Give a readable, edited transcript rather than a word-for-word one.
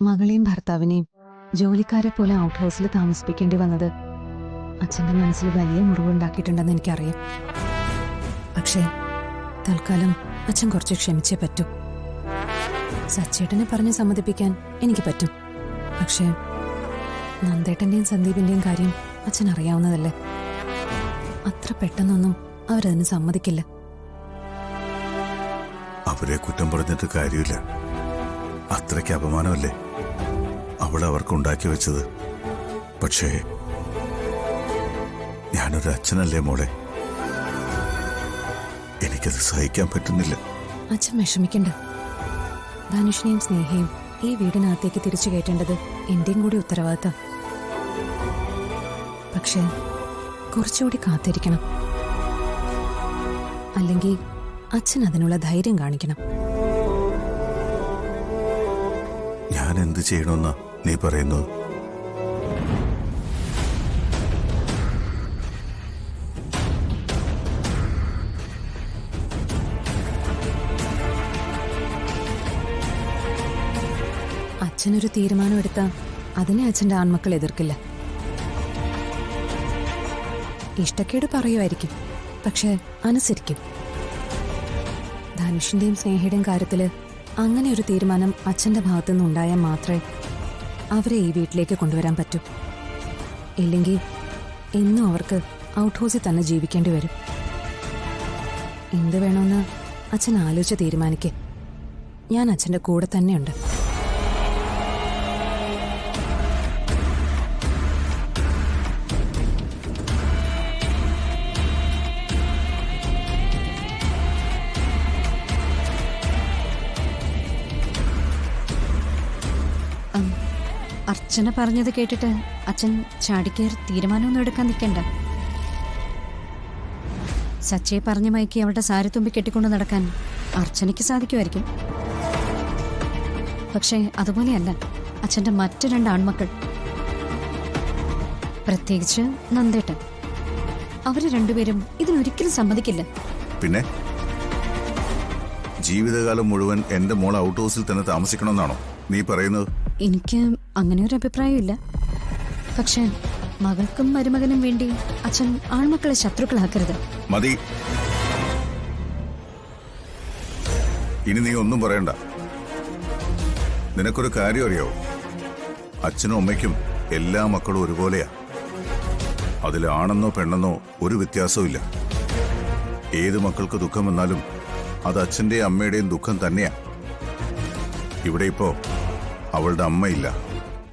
മകളെയും ഭർത്താവിനെയും ജോലിക്കാരെ പോലെ ഔട്ട് ഹൗസിൽ താമസിപ്പിക്കേണ്ടി വന്നത് അച്ഛൻ്റെ മനസ്സിൽ വലിയ മുറിവുണ്ടാക്കിയിട്ടുണ്ടെന്ന് എനിക്കറിയാം. പക്ഷേ തൽക്കാലം അച്ഛൻ കുറച്ച് ക്ഷമിച്ചേ പറ്റൂ. സച്ചേട്ടനെ പറഞ്ഞ് സമ്മതിപ്പിക്കാൻ എനിക്ക് പറ്റും. പക്ഷേ നന്ദേട്ടൻ്റെയും സന്ദീപിൻ്റെയും കാര്യം അച്ഛൻ അറിയാവുന്നതല്ലേ. അത്ര പെട്ടെന്നൊന്നും അവരതിന് സമ്മതിക്കില്ല. അവരെ കുറ്റം പറഞ്ഞിട്ട് കാര്യമില്ല. അത്രയ്ക്ക് അപമാനമല്ലേ അവൾ അവർക്കുണ്ടാക്കി വെച്ചത്. പക്ഷേ ഞാനൊരു അച്ഛനല്ലേ മോളെ, എനിക്കത് സഹിക്കാൻ പറ്റുന്നില്ല. അച്ഛൻ വിഷമിക്കണ്ട. ധനുഷിനെയും സ്നേഹയും ഈ വീടിനകത്തേക്ക് തിരിച്ചു കയറ്റേണ്ടത് എന്റെയും കൂടി ഉത്തരവാദിത്തം. പക്ഷേ കുറച്ചുകൂടി കാത്തിരിക്കണം. അല്ലെങ്കിൽ അച്ഛൻ അതിനുള്ള ധൈര്യം കാണിക്കണം. ഞാൻ എന്ത് ചെയ്യണമെന്നാ നീ പറയുന്നത്? അച്ഛനൊരു തീരുമാനമെടുത്താൽ അതിനെ അച്ഛൻ്റെ ആൺമക്കൾ എതിർക്കില്ല. ഇഷ്ടക്കേട് പറയുമായിരിക്കും, പക്ഷെ അനുസരിക്കും. ധനുഷിന്റെയും സ്നേഹയുടെയും കാര്യത്തില് അങ്ങനെ ഒരു തീരുമാനം അച്ഛൻ്റെ ഭാഗത്തുനിന്ന് ഉണ്ടായാൽ മാത്രമേ അവരെ ഈ വീട്ടിലേക്ക് കൊണ്ടുവരാൻ പറ്റൂ. ഇല്ലെങ്കിൽ എന്നും അവർക്ക് ഔട്ട് ഹൗസിൽ തന്നെ ജീവിക്കേണ്ടി വരും. എന്ത് വേണമെന്ന് അച്ഛൻ ആലോചിച്ച് തീരുമാനിക്കേ. ഞാൻ അച്ഛൻ്റെ കൂടെ തന്നെയുണ്ട്. അർച്ചന പറഞ്ഞത് കേട്ടിട്ട് അച്ഛൻ ചാടിക്കേറി തീരുമാനമൊന്നും എടുക്കാൻ നിൽക്കണ്ട. സച്ചയെ പറഞ്ഞു മയക്കി അവളുടെ സാരിത്തുമ്പി കെട്ടിക്കൊണ്ട് നടക്കാൻ അർച്ചനയ്ക്ക് സാധിക്കുമായിരിക്കും. പക്ഷേ അതുപോലെയല്ല അച്ഛൻ്റെ മറ്റ് 2 ആൺമക്കൾ, പ്രത്യേകിച്ച് നന്ദേട്ടൻ. അവര് രണ്ടുപേരും ഇതിനൊരിക്കലും സമ്മതിക്കില്ല. പിന്നെ ജീവിതകാലം മുഴുവൻ എന്റെ മോൾ ഔട്ട് ഹൗസിൽ തന്നെ താമസിക്കണമെന്നാണോ നീ പറയുന്നത്? എനിക്ക് അങ്ങനെ ഒരു അഭിപ്രായമില്ല. പക്ഷെ മകൾക്കും മരുമകനും വേണ്ടി അച്ഛൻ ആൺമക്കളെ ശത്രുക്കളാക്കരുത്. മതി, ഇനി നീ ഒന്നും പറയണ്ട. നിനക്കൊരു കാര്യം അറിയാവോ? അച്ഛനും അമ്മയ്ക്കും എല്ലാ മക്കളും ഒരുപോലെയാ. അതിൽ ആണെന്നോ പെണ്ണെന്നോ ഒരു വ്യത്യാസവും ഇല്ല. ഏത് മക്കൾക്ക് ദുഃഖം വന്നാലും അത് അച്ഛന്റെയും അമ്മയുടെയും ദുഃഖം തന്നെയാ. ഇവിടെ ഇപ്പോ അവളുടെ അമ്മയില്ല.